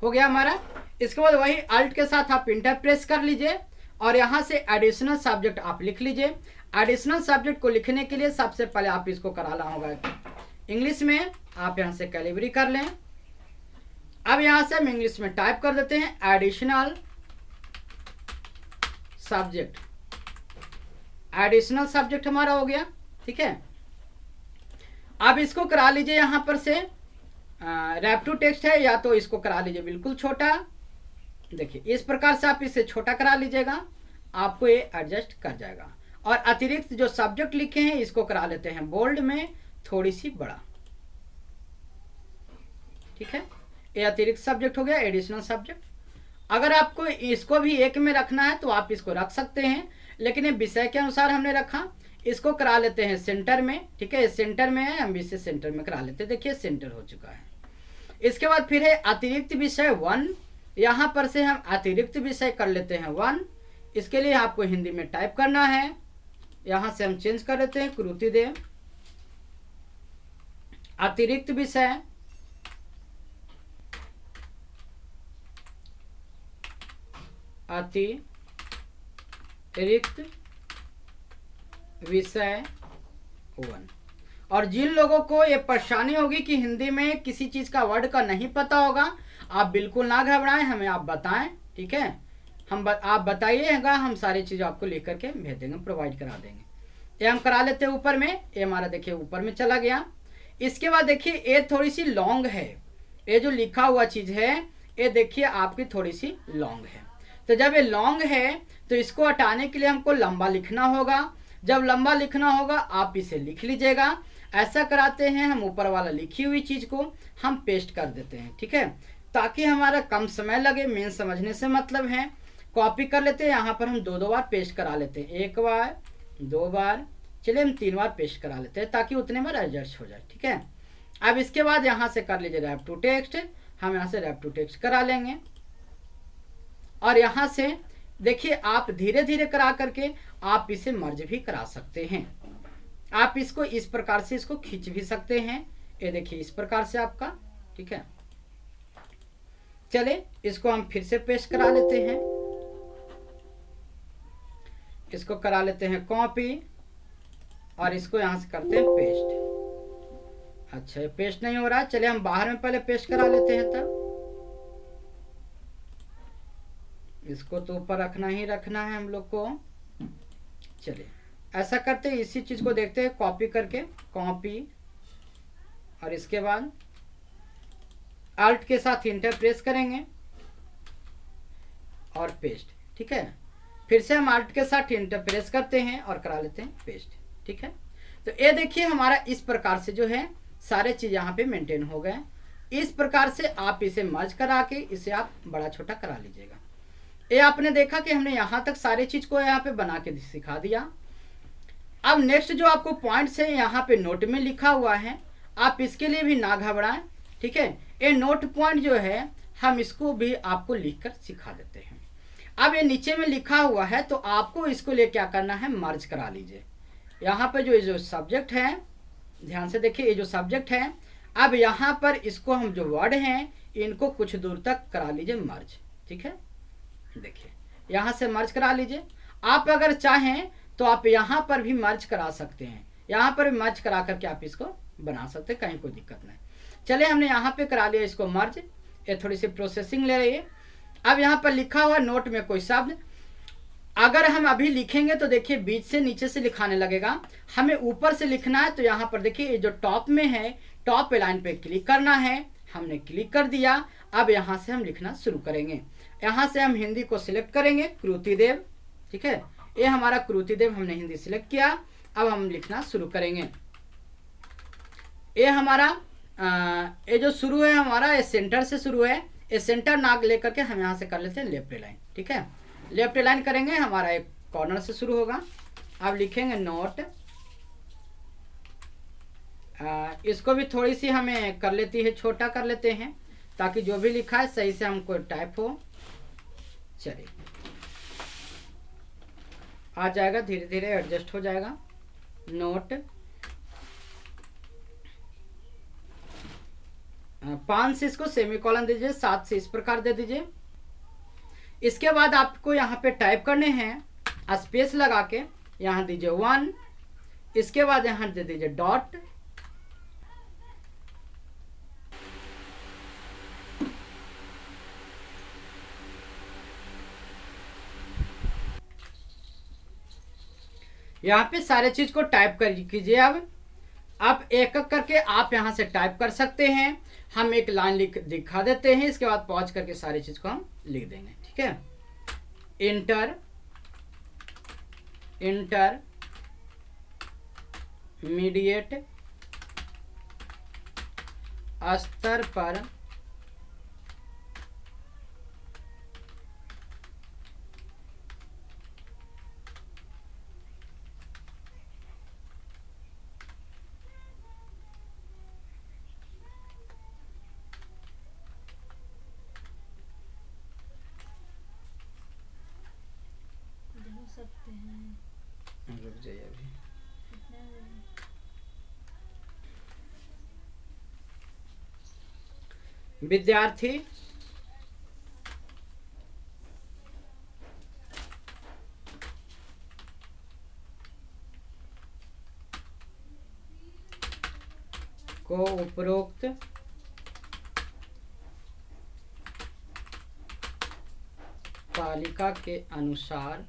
[SPEAKER 1] हो गया हमारा। इसके बाद वही अल्ट के साथ आप इंटर प्रेस कर लीजिए और यहाँ से एडिशनल सब्जेक्ट आप लिख लीजिए। एडिशनल सब्जेक्ट को लिखने के लिए सबसे पहले आप इसको कराना होगा इंग्लिश में, आप यहाँ से कैलिब्री कर लें। अब यहाँ से हम इंग्लिश में टाइप कर देते हैं एडिशनल सब्जेक्ट। एडिशनल सब्जेक्ट हमारा हो गया, ठीक है। अब इसको करा लीजिए यहाँ पर से रैप टू टेक्स्ट है, या तो इसको करा लीजिए बिल्कुल छोटा। देखिए इस प्रकार से आप इसे छोटा करा लीजिएगा, आपको ये एडजस्ट कर जाएगा। और अतिरिक्त जो सब्जेक्ट लिखे हैं इसको करा लेते हैं बोल्ड में थोड़ी सी बड़ा, ठीक है। ये अतिरिक्त सब्जेक्ट हो गया, एडिशनल सब्जेक्ट। अगर आपको इसको भी एक में रखना है तो आप इसको रख सकते हैं, लेकिन ये विषय के अनुसार हमने रखा। इसको करा लेते हैं सेंटर में, ठीक है, सेंटर में है, हम इसे सेंटर में करा लेते हैं। देखिए सेंटर हो चुका है। इसके बाद फिर है अतिरिक्त विषय 1, यहाँ पर से हम अतिरिक्त विषय कर लेते हैं 1। इसके लिए आपको हिंदी में टाइप करना है, यहाँ से हम चेंज कर लेते हैं कृति देव, अतिरिक्त विषय, अतिरिक्त विषय 1। और जिन लोगों को ये परेशानी होगी कि हिंदी में किसी चीज का वर्ड का नहीं पता होगा, आप बिल्कुल ना घबराएं, हमें आप बताएं, ठीक है। आप बताइएगा, हम सारी चीज आपको लिख करके भेज देंगे, प्रोवाइड करा देंगे। ये हम करा लेते हैं ऊपर में, ये हमारा देखिए ऊपर में चला गया। इसके बाद देखिए ये थोड़ी सी लॉन्ग है, ये जो लिखा हुआ चीज है ये देखिए आपकी थोड़ी सी लॉन्ग है। तो जब ये लॉन्ग है तो इसको हटाने के लिए हमको लंबा लिखना होगा। जब लंबा लिखना होगा आप इसे लिख लीजिएगा। ऐसा कराते हैं हम, ऊपर वाला लिखी हुई चीज़ को हम पेस्ट कर देते हैं, ठीक है, ताकि हमारा कम समय लगे। मेन समझने से मतलब है। कॉपी कर लेते हैं, यहाँ पर हम दो दो बार पेस्ट करा लेते हैं, एक बार, दो बार, चलिए हम 3 बार पेस्ट करा लेते हैं ताकि उतने में एडजस्ट हो जाए, ठीक है। अब इसके बाद यहाँ से कर लीजिए रैप टू टेक्स्ट, हम यहाँ से रैप टू टेक्स्ट करा लेंगे। और यहाँ से देखिए आप धीरे धीरे करा करके आप इसे मर्ज भी करा सकते हैं। आप इसको इस प्रकार से इसको खींच भी सकते हैं, ये देखिए इस प्रकार से आपका, ठीक है। चले इसको हम फिर से पेस्ट करा लेते हैं, इसको करा लेते हैं कॉपी और इसको यहां से करते हैं पेस्ट। अच्छा ये पेस्ट नहीं हो रहा है, चलिए हम बाहर में पहले पेस्ट करा लेते हैं। तब इसको तो ऊपर रखना ही रखना है हम लोग को। चलिए ऐसा करते हैं, इसी चीज को देखते हैं, कॉपी करके, कॉपी और इसके बाद अल्ट के साथ इंटर प्रेस करेंगे और पेस्ट, ठीक है। फिर से हम अल्ट के साथ इंटर प्रेस करते हैं और करा लेते हैं पेस्ट, ठीक है। तो ये देखिए हमारा इस प्रकार से जो है सारे चीज यहाँ पे मेंटेन हो गए। इस प्रकार से आप इसे मर्ज करा के इसे आप बड़ा छोटा करा लीजिएगा। ये आपने देखा कि हमने यहाँ तक सारे चीज को यहाँ पे बना के सिखा दिया। अब नेक्स्ट जो आपको पॉइंट्स है यहाँ पे नोट में लिखा हुआ है, आप इसके लिए भी ना घबराएं, ठीक है। ये नोट पॉइंट जो है हम इसको भी आपको लिख कर सिखा देते हैं। अब ये नीचे में लिखा हुआ है तो आपको इसको लिए क्या करना है, मर्ज करा लीजिए। यहाँ पे जो सब्जेक्ट है, ध्यान से देखिए, ये जो सब्जेक्ट है, अब यहाँ पर इसको हम जो वर्ड हैं इनको कुछ दूर तक करा लीजिए मर्ज, ठीक है। देखिए यहाँ से मर्ज करा लीजिए। आप अगर चाहें तो आप यहाँ पर भी मर्ज करा सकते हैं, यहाँ पर भी मर्ज करा करके आप इसको बना सकते हैं, कहीं कोई दिक्कत नहीं। चलिए हमने यहाँ पे करा लिया इसको मर्ज, ये थोड़ी सी प्रोसेसिंग ले रही है। अब यहाँ पर लिखा हुआ नोट में कोई शब्द अगर हम अभी लिखेंगे तो देखिए बीच से नीचे से लिखाने लगेगा, हमें ऊपर से लिखना है। तो यहाँ पर देखिए ये जो टॉप में है, टॉप लाइन पे क्लिक करना है, हमने क्लिक कर दिया। अब यहाँ से हम लिखना शुरू करेंगे। यहाँ से हम हिंदी को सिलेक्ट करेंगे, कृतिदेव, ठीक है। ये हमारा कृतिदेव हमने हिंदी सिलेक्ट किया। अब हम लिखना शुरू करेंगे। ये हमारा ये जो शुरू है हमारा, ये सेंटर से शुरू है, ये सेंटर नाक लेकर के हम यहाँ से कर लेते हैं लेफ्ट लाइन, ठीक है। लेफ्ट लाइन करेंगे, हमारा एक कॉर्नर से शुरू होगा। अब लिखेंगे नोट, इसको भी थोड़ी सी हमें कर लेती है, छोटा कर लेते हैं ताकि जो भी लिखा है सही से हमको टाइप हो। चलिए आ जाएगा, धीरे धीरे एडजस्ट हो जाएगा। नोट 5 से इसको सेमीकोलन दीजिए, 7 से इस प्रकार दे दीजिए। इसके बाद आपको यहाँ पे टाइप करने हैं, स्पेस लगा के यहाँ दीजिए 1, इसके बाद यहाँ दे दीजिए डॉट, यहाँ पे सारे चीज को टाइप कर कीजिए। अब एक एक करके आप यहाँ से टाइप कर सकते हैं। हम एक लाइन लिख दिखा देते हैं, इसके बाद पॉज करके सारी चीज को हम लिख देंगे, ठीक है। इंटर मीडिएट स्तर पर
[SPEAKER 2] सकते हैं,
[SPEAKER 1] रुक जाइए अभी। विद्यार्थी को उपरोक्त तालिका के अनुसार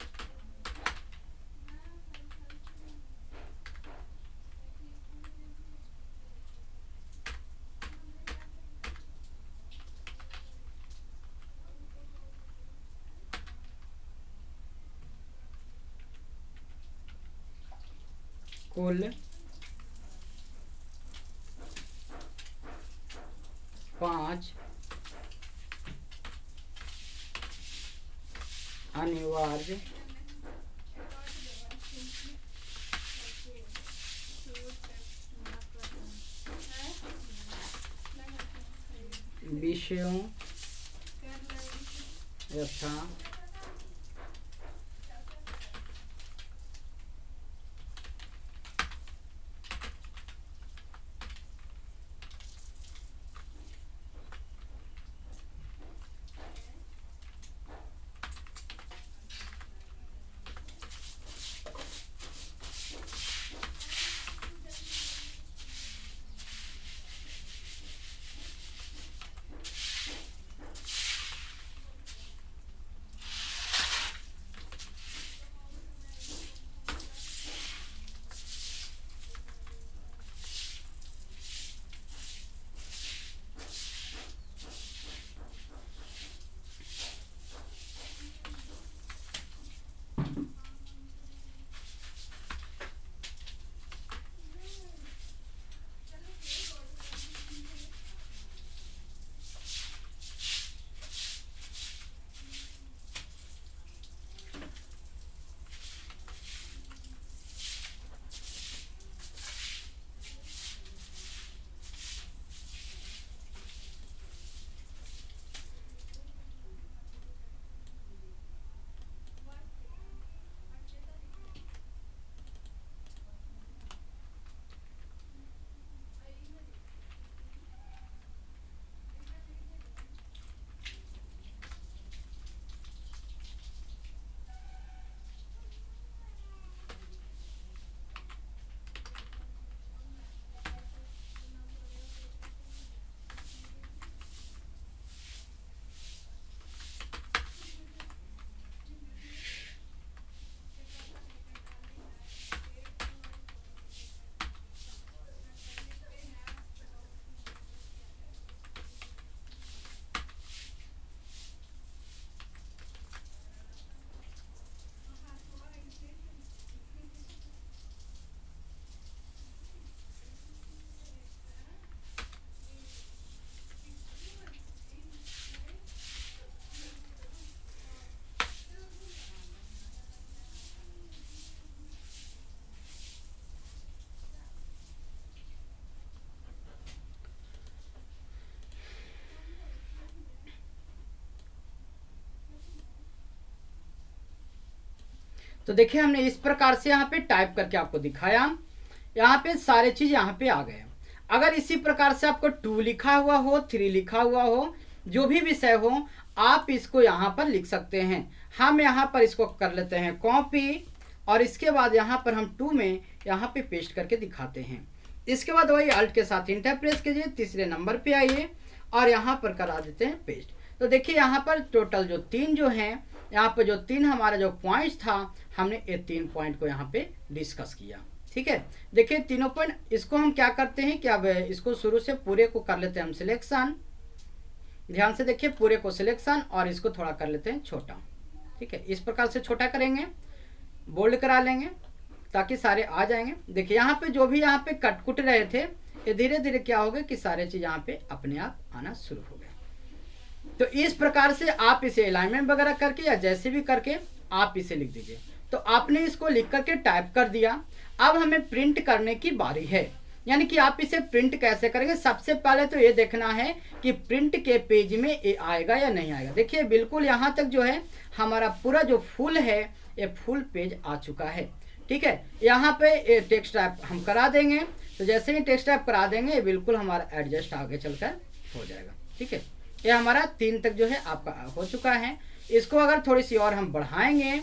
[SPEAKER 1] कुल 5 अनिवार्य विषयों यथा तो देखिए हमने इस प्रकार से यहाँ पे टाइप करके आपको दिखाया। यहाँ पे सारे चीज यहाँ पे आ गए। अगर इसी प्रकार से आपको 2 लिखा हुआ हो, 3 लिखा हुआ हो, जो भी विषय हो, आप इसको यहाँ पर लिख सकते हैं। हम यहाँ पर इसको कर लेते हैं कॉपी और इसके बाद यहाँ पर हम 2 में यहाँ पे पेस्ट करके दिखाते हैं। इसके बाद वही अल्ट के साथ इंटर प्रेस कीजिए, तीसरे नंबर पे आइए और यहाँ पर करा देते हैं पेस्ट। तो देखिए यहाँ पर टोटल जो 3 जो हैं, यहाँ पर जो 3 हमारा जो पॉइंट्स था, हमने ये 3 पॉइंट को यहाँ पे डिस्कस किया। ठीक है, देखिए तीनों पॉइंट, इसको हम क्या करते हैं कि अब इसको शुरू से पूरे को कर लेते हैं हम सिलेक्शन। ध्यान से देखिए, पूरे को सिलेक्शन और इसको थोड़ा कर लेते हैं छोटा। ठीक है, इस प्रकार से छोटा करेंगे, बोल्ड करा लेंगे ताकि सारे आ जाएंगे। देखिए यहाँ पे जो भी यहाँ पे कट कुट रहे थे, ये धीरे धीरे क्या हो गया कि सारे चीज यहाँ पे अपने आप आना शुरू हो गया। तो इस प्रकार से आप इसे अलाइनमेंट वगैरह करके या जैसे भी करके आप इसे लिख दीजिए। तो आपने इसको लिख करके टाइप कर दिया। अब हमें प्रिंट करने की बारी है, यानी कि आप इसे प्रिंट कैसे करेंगे। सबसे पहले तो ये देखना है कि प्रिंट के पेज में ये आएगा या नहीं आएगा। देखिए बिल्कुल यहाँ तक जो है हमारा पूरा जो फुल है, ये फुल पेज आ चुका है। ठीक है, यहाँ पे टेक्स्ट टाइप हम करा देंगे। तो जैसे ही टेक्स्ट टाइप करा देंगे, ये बिल्कुल हमारा एडजस्ट आगे चलकर हो जाएगा। ठीक है, ये हमारा 3 तक जो है आपका हो चुका है। इसको अगर थोड़ी सी और हम बढ़ाएंगे,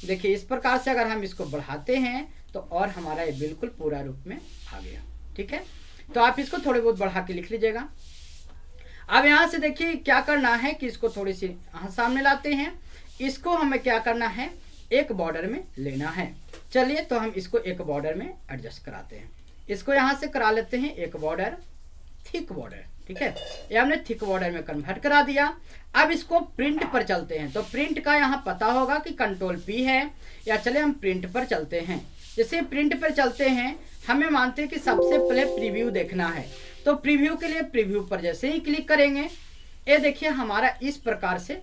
[SPEAKER 1] देखिए इस प्रकार से अगर हम इसको बढ़ाते हैं तो और हमारा ये बिल्कुल पूरा रूप में आ गया। ठीक है, तो आप इसको थोड़े बहुत बढ़ा के लिख लीजिएगा। अब यहाँ से देखिए क्या करना है कि इसको थोड़ी सी सामने लाते हैं। इसको हमें क्या करना है, एक बॉर्डर में लेना है। चलिए तो हम इसको एक बॉर्डर में एडजस्ट कराते हैं। इसको यहाँ से करा लेते हैं एक बॉर्डर, थिक बॉर्डर। ठीक है, ये हमने थिक बॉर्डर में कन्वर्ट करा दिया। अब इसको प्रिंट पर चलते हैं। तो प्रिंट का यहाँ पता होगा कि कंट्रोल P है, या चले हम प्रिंट पर चलते हैं। जैसे प्रिंट पर चलते हैं, हमें मानते हैं कि सबसे पहले प्रीव्यू देखना है, तो प्रीव्यू के लिए प्रीव्यू पर जैसे ही क्लिक करेंगे, ये देखिए हमारा इस प्रकार से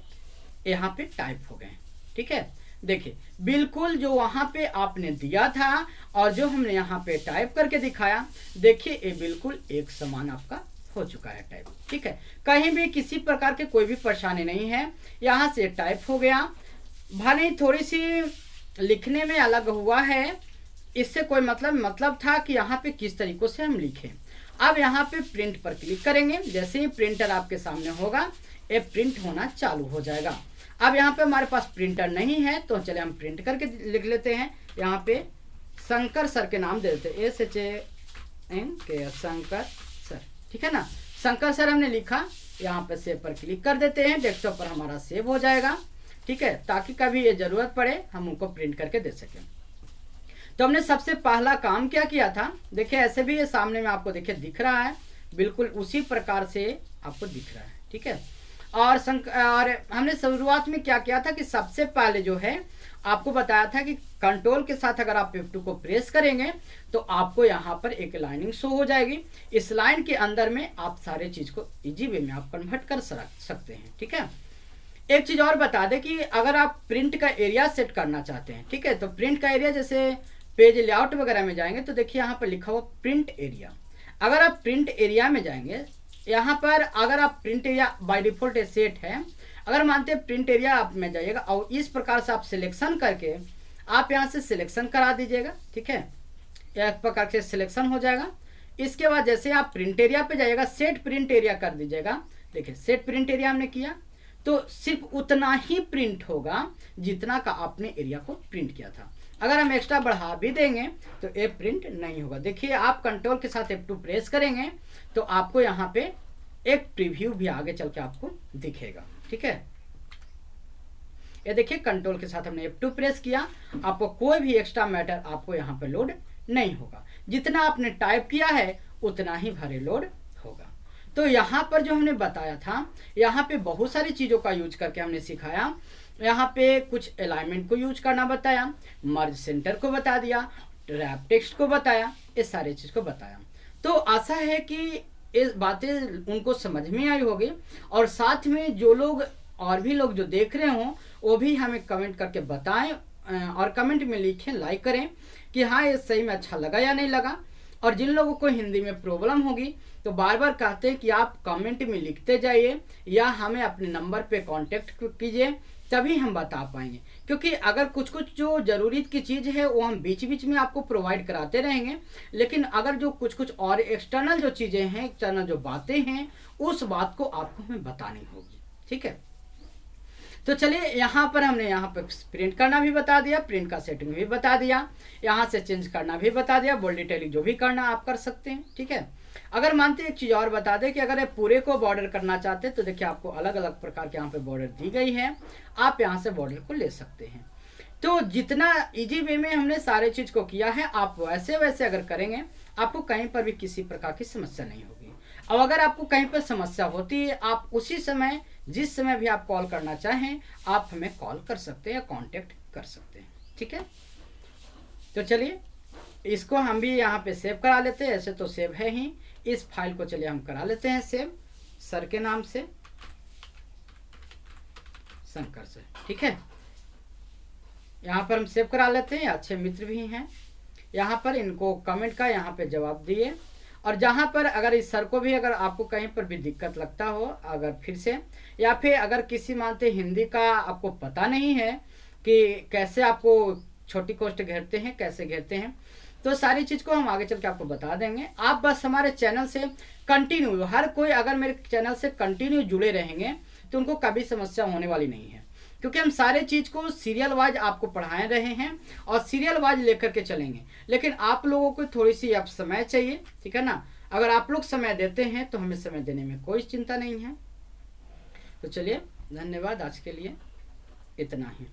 [SPEAKER 1] यहाँ पे टाइप हो गए। ठीक है, देखिए बिल्कुल जो वहां पे आपने दिया था और जो हमने यहाँ पे टाइप करके दिखाया, देखिए ये बिल्कुल एक समान आपका हो चुका है टाइप। ठीक है, कहीं भी किसी प्रकार के कोई भी परेशानी नहीं है, यहाँ से टाइप हो गया। भले ही थोड़ी सी लिखने में अलग हुआ है, इससे कोई मतलब था कि यहाँ पे किस तरीकों से हम लिखें। अब यहाँ पे प्रिंट पर क्लिक करेंगे, जैसे ही प्रिंटर आपके सामने होगा ये प्रिंट होना चालू हो जाएगा। अब यहाँ पे हमारे पास प्रिंटर नहीं है, तो चले हम प्रिंट करके लिख लेते हैं। यहाँ पे शंकर सर के नाम दे देते हैं, SHANK शंकर सर। ठीक है ना, शंकर सर हमने लिखा, यहाँ पे सेव पर क्लिक कर देते हैं, डेस्कटॉप पर हमारा सेव हो जाएगा। ठीक है, ताकि कभी ये जरूरत पड़े हम उनको प्रिंट करके दे सकें। तो हमने सबसे पहला काम क्या किया था, देखिए ऐसे भी ये सामने में आपको देखिए दिख रहा है, बिल्कुल उसी प्रकार से आपको दिख रहा है। ठीक है, और हमने शुरुआत में क्या किया था कि सबसे पहले जो है आपको बताया था कि कंट्रोल के साथ अगर आप F2 को प्रेस करेंगे तो आपको यहाँ पर एक लाइनिंग शो हो जाएगी। इस लाइन के अंदर में आप सारे चीज को इजी वे में आप कन्वर्ट कर सकते हैं। ठीक है, एक चीज और बता दें कि अगर आप प्रिंट का एरिया सेट करना चाहते हैं, ठीक है, तो प्रिंट का एरिया जैसे पेज लेआउट वगैरह में जाएंगे तो देखिए यहाँ पर लिखा हुआ प्रिंट एरिया। अगर आप प्रिंट एरिया में जाएंगे, यहाँ पर अगर आप print area by default set है, अगर मानते हैं प्रिंट एरिया आप में जाइएगा और इस प्रकार से आप सिलेक्शन करके आप यहाँ से सिलेक्शन करा दीजिएगा। ठीक है, एक प्रकार से सिलेक्शन हो जाएगा। इसके बाद जैसे आप प्रिंट एरिया पे जाइएगा, सेट प्रिंट एरिया कर दीजिएगा। देखिए सेट प्रिंट एरिया हमने किया तो सिर्फ उतना ही प्रिंट होगा जितना का आपने एरिया को प्रिंट किया था। अगर हम एक्स्ट्रा बढ़ा भी देंगे तो ये प्रिंट नहीं होगा। देखिए आप कंट्रोल के साथ F2 प्रेस करेंगे तो आपको यहाँ पे एक प्रीव्यू भी आगे चल के आपको दिखेगा। ठीक है, ये देखिए कंट्रोल के साथ हमने F2 प्रेस किया, आपको कोई भी एक्स्ट्रा मैटर आपको यहाँ पे लोड नहीं होगा, जितना आपने टाइप किया है उतना ही भरे लोड होगा। तो यहाँ पर जो हमने बताया था, यहाँ पे बहुत सारी चीजों का यूज करके हमने सिखाया। यहाँ पे कुछ अलाइनमेंट को यूज करना बताया, मर्ज सेंटर को बता दिया, रैप टेक्स्ट को बताया, इस सारी चीज को बताया। तो आशा है कि ये बातें उनको समझ में आई होगी, और साथ में जो लोग और भी लोग जो देख रहे हों वो भी हमें कमेंट करके बताएं, और कमेंट में लिखें, लाइक करें कि हाँ ये सही में अच्छा लगा या नहीं लगा। और जिन लोगों को हिंदी में प्रॉब्लम होगी तो बार बार कहते हैं कि आप कमेंट में लिखते जाइए या हमें अपने नंबर पे कांटेक्ट कीजिए, तभी हम बता पाएंगे। क्योंकि अगर कुछ कुछ जो जरूरत की चीज़ है वो हम बीच बीच में आपको प्रोवाइड कराते रहेंगे, लेकिन अगर जो कुछ कुछ और एक्सटर्नल जो चीज़ें हैं, एक्सटर्नल जो बातें हैं, उस बात को आपको हमें बतानी होगी। ठीक है, तो चलिए यहाँ पर हमने यहाँ पर प्रिंट करना भी बता दिया, प्रिंट का सेटिंग भी बता दिया, यहाँ से चेंज करना भी बता दिया, बोल्ड डिटेलिंग जो भी करना आप कर सकते हैं। ठीक है, अगर मानते एक चीज़ और बता दें कि अगर ये पूरे को बॉर्डर करना चाहते हैं तो देखिए आपको अलग अलग प्रकार के यहाँ पे बॉर्डर दी गई है, आप यहाँ से बॉर्डर को ले सकते हैं। तो जितना इजी वे में हमने सारे चीज़ को किया है, आप वैसे वैसे अगर करेंगे आपको कहीं पर भी किसी प्रकार की समस्या नहीं होगी। अब अगर आपको कहीं पर समस्या होती है, आप उसी समय जिस समय भी आप कॉल करना चाहें आप हमें कॉल कर सकते हैं या कांटेक्ट कर सकते हैं। ठीक है, तो चलिए इसको हम भी यहाँ पे सेव करा लेते हैं। ऐसे तो सेव है ही, इस फाइल को चलिए हम करा लेते हैं सेव सर के नाम से, शंकर से। ठीक है, यहाँ पर हम सेव करा लेते हैं, अच्छे मित्र भी हैं। यहाँ पर इनको कमेंट का यहाँ पे जवाब दिए, और जहाँ पर अगर इस सर को भी अगर आपको कहीं पर भी दिक्कत लगता हो, अगर फिर से या फिर अगर किसी मानते हिंदी का आपको पता नहीं है कि कैसे आपको छोटी कोष्ट घेरते हैं, कैसे घेरते हैं, तो सारी चीज़ को हम आगे चल के आपको बता देंगे। आप बस हमारे चैनल से कंटिन्यू, हर कोई अगर मेरे चैनल से कंटिन्यू जुड़े रहेंगे तो उनको कभी समस्या होने वाली नहीं है, क्योंकि हम सारे चीज़ को सीरियल वाइज आपको पढ़ाए रहे हैं और सीरियल वाइज लेकर के चलेंगे। लेकिन आप लोगों को थोड़ी सी अब समय चाहिए, ठीक है ना। अगर आप लोग समय देते हैं तो हमें समय देने में कोई चिंता नहीं है। तो चलिए, धन्यवाद, आज के लिए इतना ही।